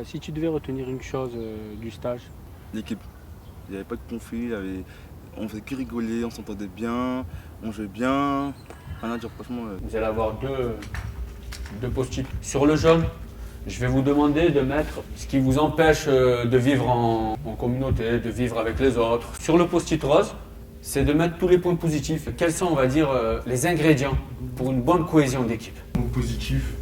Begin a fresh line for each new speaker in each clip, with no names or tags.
Si tu devais retenir une chose du stage.
L'équipe. Il n'y avait pas de conflit, on faisait que rigoler, on s'entendait bien, on jouait bien. Rien à dire, franchement.
Vous allez avoir deux post-it. Sur le jaune, je vais vous demander de mettre ce qui vous empêche de vivre en communauté, de vivre avec les autres. Sur le post-it rose, c'est de mettre tous les points positifs. Quels sont, on va dire, les ingrédients pour une bonne cohésion d'équipe?
Positif,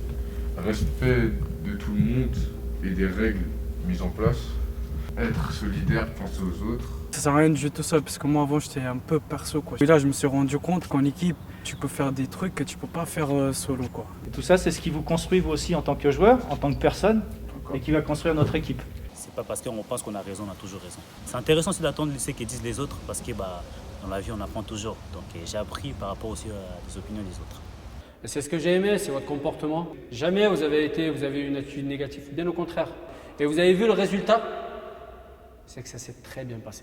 respect de tout le monde et des règles mises en place. Être solidaire, penser aux autres.
Ça sert à rien de jouer tout seul parce que moi avant j'étais un peu perso quoi. Et là je me suis rendu compte qu'en équipe tu peux faire des trucs que tu peux pas faire solo quoi.
Et tout ça c'est ce qui vous construit vous aussi en tant que joueur, en tant que personne et qui va construire notre équipe.
C'est pas parce qu'on pense qu'on a raison, on a toujours raison. C'est intéressant aussi d'attendre ce que disent les autres parce que dans la vie on apprend toujours. Donc j'ai appris par rapport aussi à des opinions des autres.
Et c'est ce que j'ai aimé, c'est votre comportement. Jamais vous avez eu une attitude négative, bien au contraire. Et vous avez vu le résultat, c'est que ça s'est très bien passé.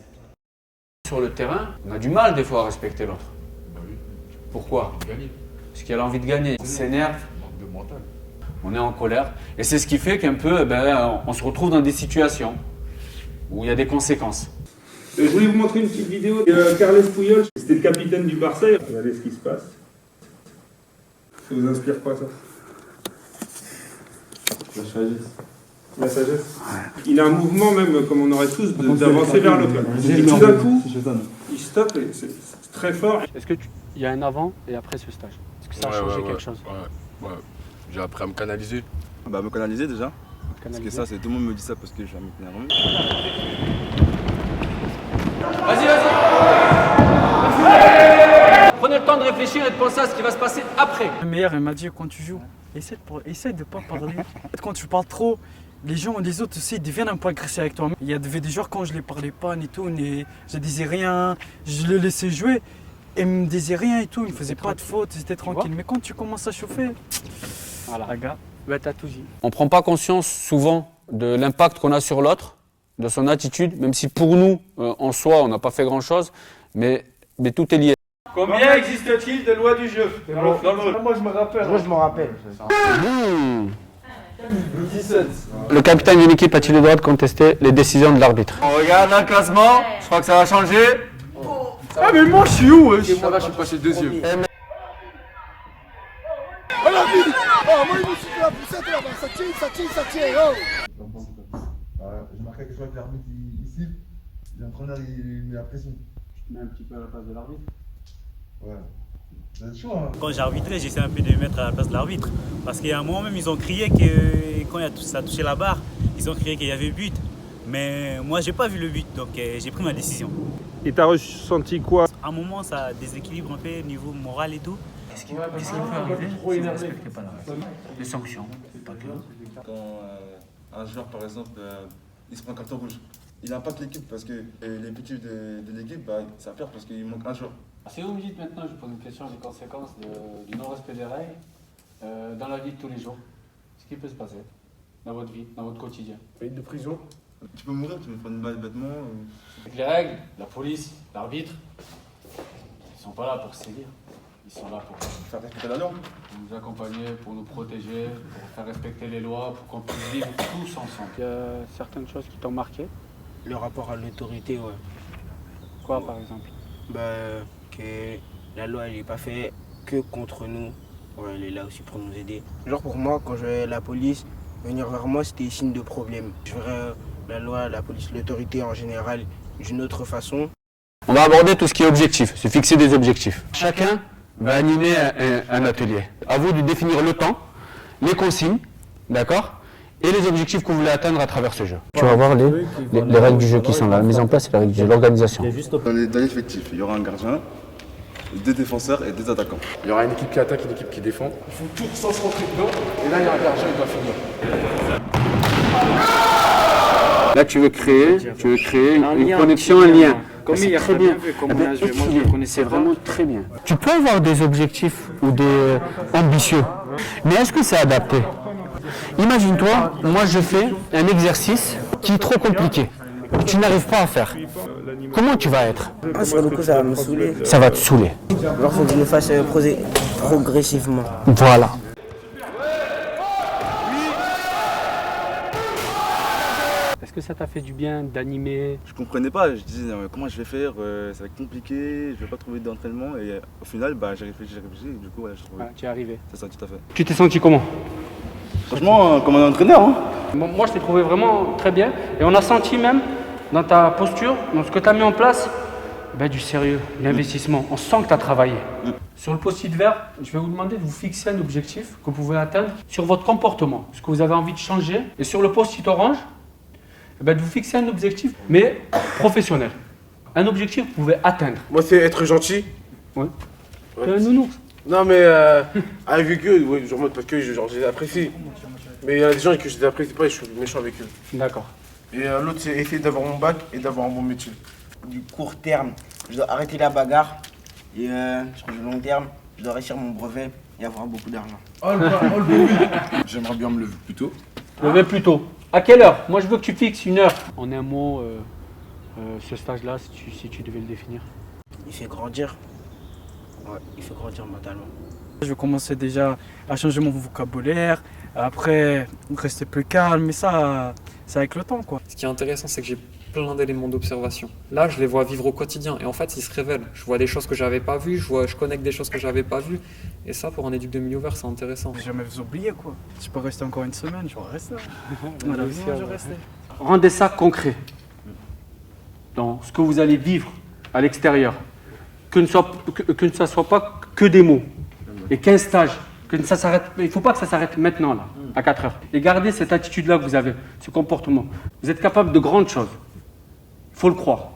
Sur le terrain, on a du mal des fois à respecter l'autre.
Bah oui.
Pourquoi?
Gagner.
Parce qu'il a envie de gagner. On s'énerve,
Manque de mental.
on est en colère. Et c'est ce qui fait qu'un peu, on se retrouve dans des situations où il y a des conséquences.
Je voulais vous montrer une petite vidéo de Carles Puyol. C'était le capitaine du Barça. Regardez ce qui se passe. Ça vous inspire quoi, ça? La sagesse. La sagesse. Ouais. Il a un mouvement même, comme on aurait tous, d'avancer vers l'autre. Et tout d'un coup, il stoppe et c'est très fort.
Est-ce qu'il y a un avant et après ce stage? Est-ce que ça a changé quelque chose?
Ouais. J'ai appris à me canaliser.
Me canaliser déjà. Parce que ça, tout le monde me dit ça parce que je suis un mec nerveux.
Vas-y! Prenez le temps de réfléchir et de penser à ce qui va se passer après.
Le meilleur il m'a dit quand tu joues, essaie de pas parler. Quand tu parles trop, les autres aussi ils deviennent un peu agressifs avec toi. Il y avait des joueurs quand je les parlais pas et tout, je disais rien, je le laissais jouer. Et ils me disaient rien et tout, ils me faisaient pas de faute, ils étaient tranquilles. Mais quand tu commences à chauffer,
Voilà. T'as tout dit.
On ne prend pas conscience souvent de l'impact qu'on a sur l'autre, de son attitude, même si pour nous, en soi, on n'a pas fait grand-chose, mais tout est lié.
Combien existe-t-il de lois du jeu?
Moi je me rappelle.
Moi je m'en rappelle.
17.
Le capitaine d'une équipe a-t-il le droit de contester les décisions de l'arbitre? On regarde un classement, je crois que ça va changer.
Ah mais moi je suis où?
Ça va, je suis passé deuxième.
Je marquais que je vois que l'arbitre ici, l'entraîneur il met la pression.
Tu te mets un petit peu à la place de l'arbitre.
Ouais. C'est chaud hein.
Quand j'ai arbitré, j'essaie un peu de me mettre à la place de l'arbitre. Parce qu'il y a un moment même, ils ont crié que quand ça a touché la barre, ils ont crié qu'il y avait but. Mais moi, j'ai pas vu le but, donc j'ai pris ma décision.
Et t'as ressenti quoi?
À un moment, ça déséquilibre un peu niveau moral et tout.
Qu'est-ce qui peut arriver si vous ne respectez pas la règle? Des sanctions, pas que.
Quand un joueur, par exemple, il se prend un carton rouge, il impacte l'équipe parce que l'effectif de l'équipe, ça perd parce qu'il manque un joueur.
Si vous me dites maintenant, je pose une question des conséquences du non-respect des règles dans la vie de tous les jours, ce qui peut se passer dans votre vie, dans votre quotidien.
De prison.
Tu peux mourir, tu peux prendre une balle bêtement.
Avec les règles, la police, l'arbitre, ils sont pas là pour sévir. Ils sont là pour
Faire respecter la norme.
nous accompagner, pour nous protéger, pour faire respecter les lois, pour qu'on puisse vivre tous ensemble.
Il y a certaines choses qui t'ont marqué.
Le rapport à l'autorité, ouais.
Quoi par exemple?
Que la loi elle n'est pas faite que contre nous. Ouais, elle est là aussi pour nous aider. Genre pour moi, quand je voyais la police venir vers moi, c'était signe de problème. Je verrais la loi, la police, l'autorité en général d'une autre façon.
On va aborder tout ce qui est objectif, se fixer des objectifs. Chacun va animer un atelier. À vous de définir le temps, les consignes, d'accord, et les objectifs que vous voulez atteindre à travers ce jeu. Tu vas voir les règles du jeu qui sont là, la mise en place et les règles du jeu, l'organisation.
Dans l'effectif, il y aura un gardien, 2 défenseurs et 2 attaquants.
Il y aura une équipe qui attaque et une équipe qui défend.
Il faut tout sans se rentrer dedans. Et là il y a un gardien, il doit finir.
Là, tu veux créer une connexion, un lien. C'est très bien. C'est vraiment très bien. Tu peux avoir des objectifs ou des ambitieux, mais est-ce que c'est adapté? Imagine-toi, moi je fais un exercice qui est trop compliqué, que tu n'arrives pas à faire. Comment tu vas être?
Sur le coup, ça va me saouler.
Ça va te saouler.
Genre, faut que je le fasse progressivement.
Voilà.
que ça t'a fait du bien d'animer?
Je comprenais pas, je disais comment je vais faire, ça va être compliqué, je vais pas trouver d'entraînement et au final j'ai réfléchi et du coup voilà, j'ai trouvé.
Ouais, tu es arrivé.
C'est ça, tout à fait.
Tu t'es senti comment?
Franchement, comme un entraîneur. Hein.
Bon, moi je t'ai trouvé vraiment très bien et on a senti même dans ta posture, dans ce que tu as mis en place, du sérieux, l'investissement. On sent que tu as travaillé. Sur le post-it vert, je vais vous demander de vous fixer un objectif que vous pouvez atteindre sur votre comportement, ce que vous avez envie de changer. Et sur le post-it orange, de vous fixer un objectif, mais professionnel. Un objectif que vous pouvez atteindre.
Moi, c'est être gentil.
Ouais. T'es un nounours.
Non, mais avec eux, oui, genre, parce que genre, je les apprécie. Mais il y a des gens que je les apprécie pas et je suis méchant avec eux.
D'accord.
Et l'autre, c'est essayer d'avoir mon bac et d'avoir un bon métier.
Du court terme, je dois arrêter la bagarre. Et sur le long terme, je dois réussir mon brevet et avoir beaucoup d'argent.
Oh le oui. J'aimerais bien me lever plus tôt.
Lever plus tôt. À quelle heure? Moi je veux que tu fixes une heure. En un mot, ce stage-là, si tu devais le définir.
Il fait grandir. Ouais, il fait grandir mentalement.
Je vais commencer déjà à changer mon vocabulaire. Après, rester plus calme. Mais ça, c'est avec le temps, quoi.
Ce qui est intéressant, c'est que j'ai plein d'éléments d'observation. Là, je les vois vivre au quotidien et en fait, ils se révèlent. Je vois des choses que j'avais pas vues, je connecte des choses que j'avais pas vues. Et ça, pour un éduc de milieu ouvert, c'est intéressant.
Je vais jamais vous oublier, quoi. Je peux rester encore une semaine, je vais rester. Voilà, je vais rester.
Rendez ça concret dans ce que vous allez vivre à l'extérieur. Que ne ça soit pas que des mots et qu'un stage. Il ne faut pas que ça s'arrête maintenant, là, à 4 heures. Et gardez cette attitude-là que vous avez, ce comportement. Vous êtes capable de grandes choses. Il faut le croire.